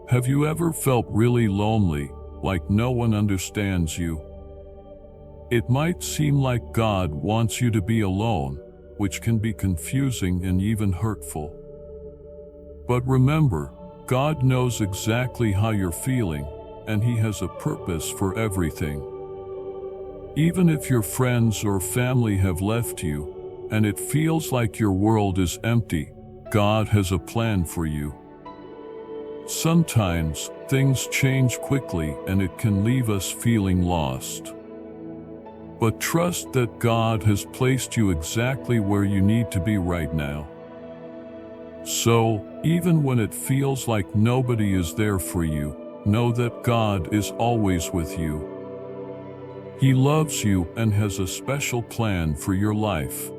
Have you ever felt really lonely, like no one understands you? It might seem like God wants you to be alone, which can be confusing and even hurtful. But remember, God knows exactly how you're feeling, and He has a purpose for everything. Even if your friends or family have left you, and it feels like your world is empty, God has a plan for you. Sometimes, things change quickly and it can leave us feeling lost. But trust that God has placed you exactly where you need to be right now. So, even when it feels like nobody is there for you, know that God is always with you. He loves you and has a special plan for your life.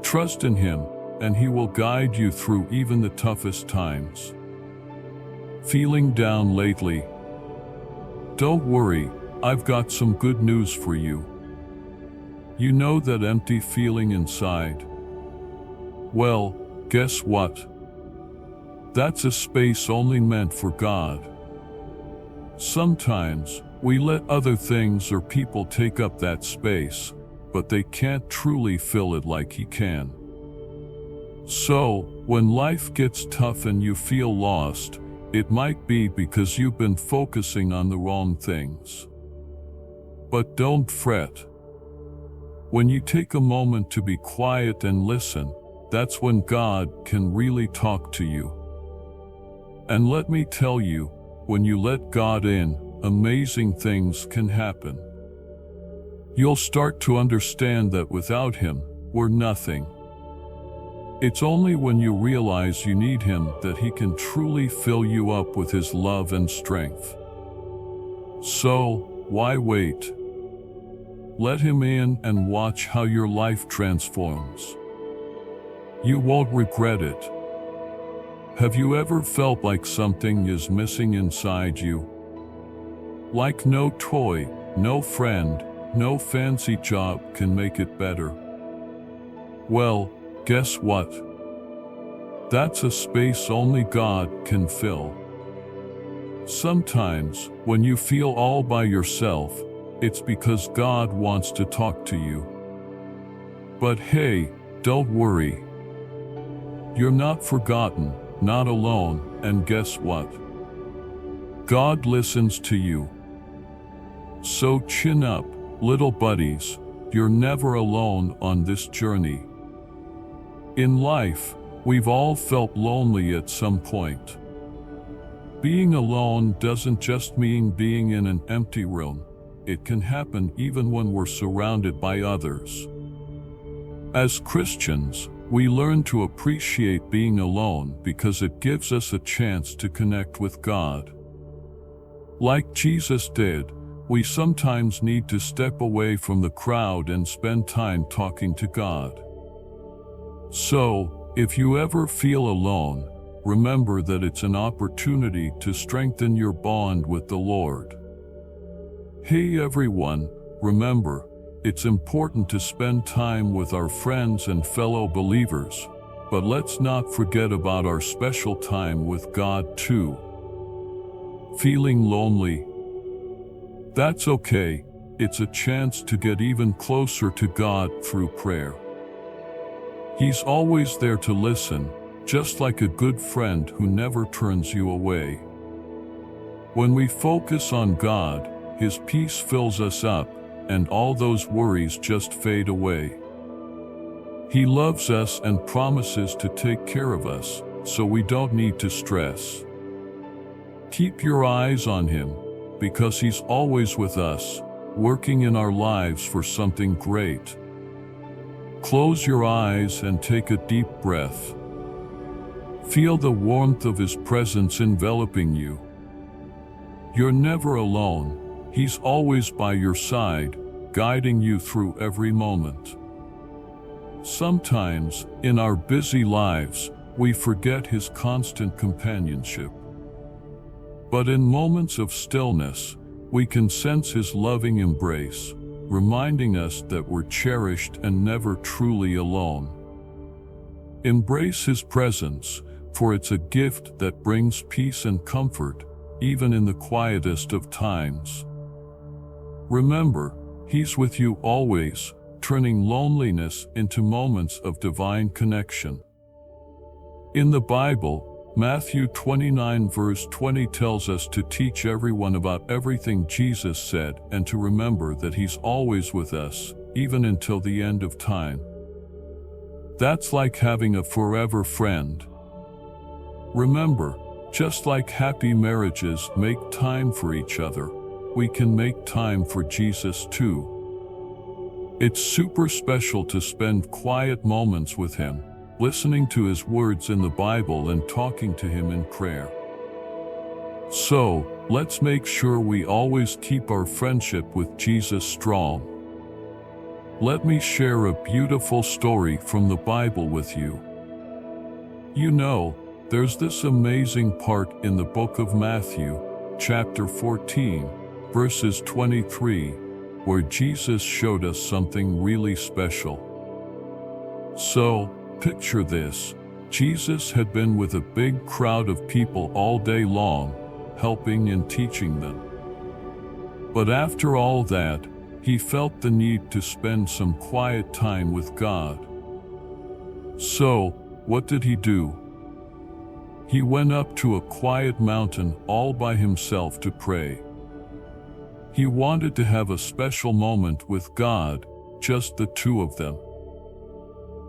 Trust in Him, and He will guide you through even the toughest times. Feeling down lately? Don't worry, I've got some good news for you. You know that empty feeling inside? Well, guess what? That's a space only meant for God. Sometimes, we let other things or people take up that space, but they can't truly fill it like He can. So, when life gets tough and you feel lost, it might be because you've been focusing on the wrong things. But don't fret. When you take a moment to be quiet and listen, that's when God can really talk to you. And let me tell you, when you let God in, amazing things can happen. You'll start to understand that without Him, we're nothing. It's only when you realize you need Him that He can truly fill you up with His love and strength. So, why wait? Let Him in and watch how your life transforms. You won't regret it. Have you ever felt like something is missing inside you? Like no toy, no friend, no fancy job can make it better? Well, guess what? That's a space only God can fill. Sometimes, when you feel all by yourself, it's because God wants to talk to you. But hey, don't worry. You're not forgotten, not alone, and guess what? God listens to you. So chin up, little buddies, you're never alone on this journey. In life, we've all felt lonely at some point. Being alone doesn't just mean being in an empty room. It can happen even when we're surrounded by others. As Christians, we learn to appreciate being alone because it gives us a chance to connect with God. Like Jesus did, we sometimes need to step away from the crowd and spend time talking to God. So, if you ever feel alone, remember that it's an opportunity to strengthen your bond with the Lord. Hey everyone, remember, it's important to spend time with our friends and fellow believers, but let's not forget about our special time with God too. Feeling lonely? That's okay, it's a chance to get even closer to God through prayer. He's always there to listen, just like a good friend who never turns you away. When we focus on God, His peace fills us up, and all those worries just fade away. He loves us and promises to take care of us, so we don't need to stress. Keep your eyes on Him, because He's always with us, working in our lives for something great. Close your eyes and take a deep breath. Feel the warmth of His presence enveloping you. You're never alone. He's always by your side, guiding you through every moment. Sometimes, in our busy lives, we forget His constant companionship. But in moments of stillness, we can sense His loving embrace, reminding us that we're cherished and never truly alone. Embrace His presence, for it's a gift that brings peace and comfort, even in the quietest of times. Remember, He's with you always, turning loneliness into moments of divine connection. In the Bible, Matthew 29 verse 20 tells us to teach everyone about everything Jesus said and to remember that He's always with us, even until the end of time. That's like having a forever friend. Remember, just like happy marriages make time for each other, we can make time for Jesus too. It's super special to spend quiet moments with Him, listening to His words in the Bible and talking to Him in prayer. So, let's make sure we always keep our friendship with Jesus strong. Let me share a beautiful story from the Bible with you. You know, there's this amazing part in the book of Matthew, chapter 14, verses 23, where Jesus showed us something really special. So, picture this. Jesus had been with a big crowd of people all day long, helping and teaching them. But after all that, He felt the need to spend some quiet time with God. So, what did He do? He went up to a quiet mountain all by Himself to pray. He wanted to have a special moment with God, just the two of them.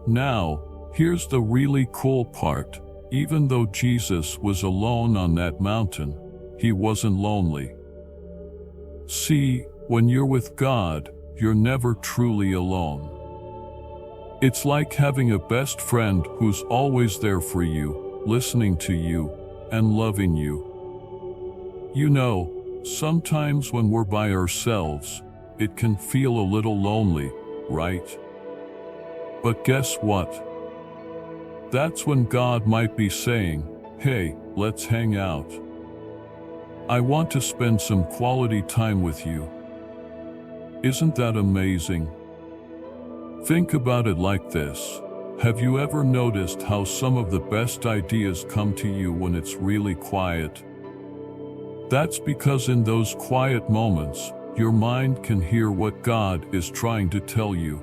Now, here's the really cool part. Even though Jesus was alone on that mountain, He wasn't lonely. See, when you're with God, you're never truly alone. It's like having a best friend who's always there for you, listening to you, and loving you. You know, sometimes when we're by ourselves, it can feel a little lonely, right? But guess what? That's when God might be saying, "Hey, let's hang out. I want to spend some quality time with you." Isn't that amazing? Think about it like this. Have you ever noticed how some of the best ideas come to you when it's really quiet? That's because in those quiet moments, your mind can hear what God is trying to tell you.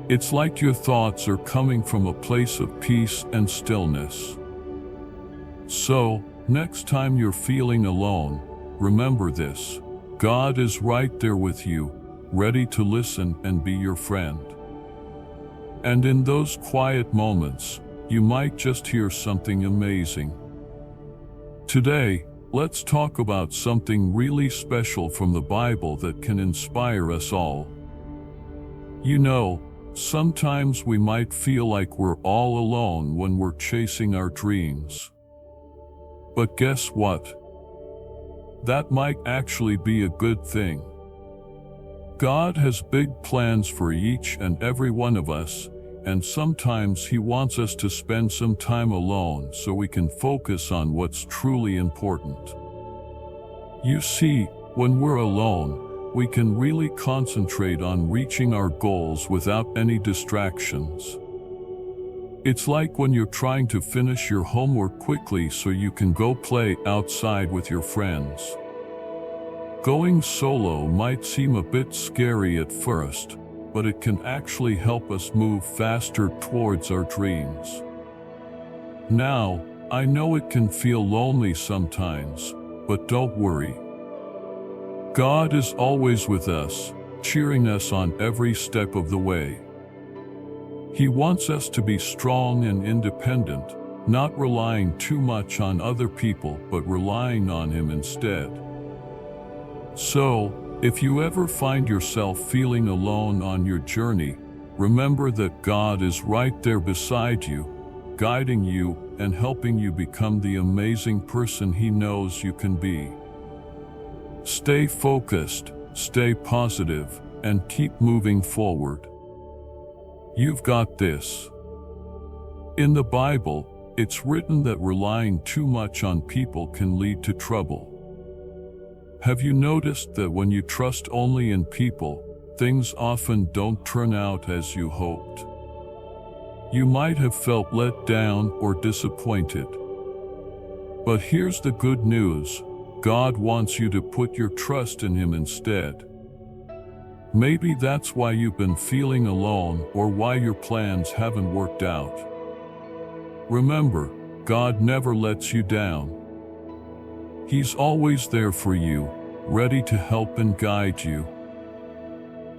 It's like your thoughts are coming from a place of peace and stillness. So, next time you're feeling alone, remember this. God is right there with you, ready to listen and be your friend. And in those quiet moments, you might just hear something amazing. Today, let's talk about something really special from the Bible that can inspire us all. You know, sometimes we might feel like we're all alone when we're chasing our dreams. But guess what? That might actually be a good thing. God has big plans for each and every one of us, and sometimes He wants us to spend some time alone so we can focus on what's truly important. You see, when we're alone, we can really concentrate on reaching our goals without any distractions. It's like when you're trying to finish your homework quickly so you can go play outside with your friends. Going solo might seem a bit scary at first, but it can actually help us move faster towards our dreams. Now, I know it can feel lonely sometimes, but don't worry. God is always with us, cheering us on every step of the way. He wants us to be strong and independent, not relying too much on other people but relying on Him instead. So, if you ever find yourself feeling alone on your journey, remember that God is right there beside you, guiding you and helping you become the amazing person He knows you can be. Stay focused, stay positive, and keep moving forward. You've got this. In the Bible, it's written that relying too much on people can lead to trouble. Have you noticed that when you trust only in people, things often don't turn out as you hoped? You might have felt let down or disappointed. But here's the good news: God wants you to put your trust in Him instead. Maybe that's why you've been feeling alone or why your plans haven't worked out. Remember, God never lets you down. He's always there for you, ready to help and guide you.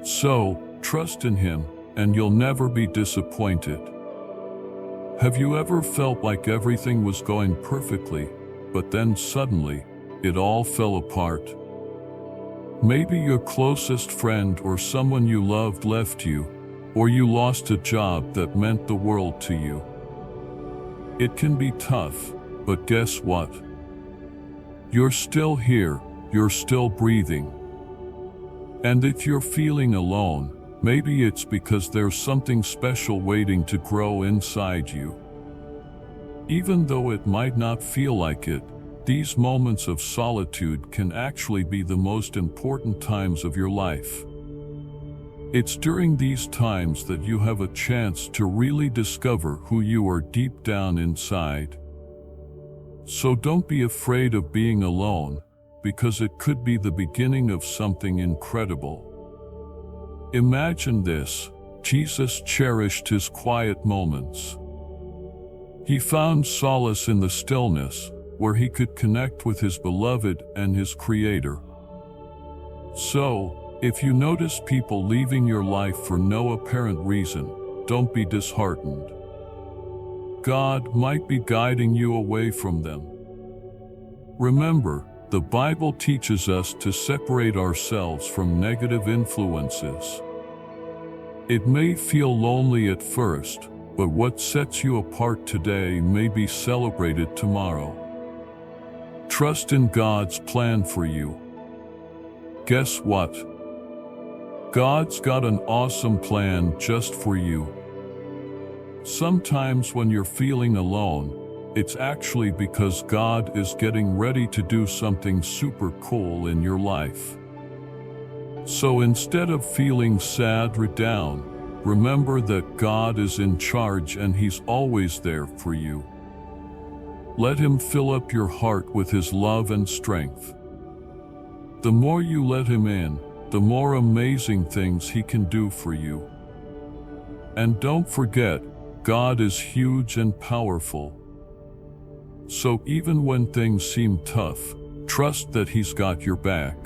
So, trust in Him, and you'll never be disappointed. Have you ever felt like everything was going perfectly, but then suddenly, it all fell apart? Maybe your closest friend or someone you loved left you, or you lost a job that meant the world to you. It can be tough, but guess what? You're still here, you're still breathing. And if you're feeling alone, maybe it's because there's something special waiting to grow inside you. Even though it might not feel like it, these moments of solitude can actually be the most important times of your life. It's during these times that you have a chance to really discover who you are deep down inside. So don't be afraid of being alone, because it could be the beginning of something incredible. Imagine this: Jesus cherished His quiet moments. He found solace in the stillness, where He could connect with His beloved and His Creator. So, if you notice people leaving your life for no apparent reason, don't be disheartened. God might be guiding you away from them. Remember, the Bible teaches us to separate ourselves from negative influences. It may feel lonely at first, but what sets you apart today may be celebrated tomorrow. Trust in God's plan for you. Guess what? God's got an awesome plan just for you. Sometimes when you're feeling alone, it's actually because God is getting ready to do something super cool in your life. So instead of feeling sad or down, remember that God is in charge and He's always there for you. Let Him fill up your heart with His love and strength. The more you let Him in, the more amazing things He can do for you. And don't forget, God is huge and powerful. So even when things seem tough, trust that He's got your back.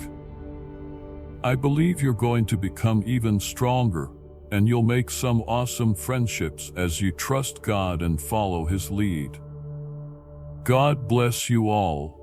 I believe you're going to become even stronger, and you'll make some awesome friendships as you trust God and follow His lead. God bless you all.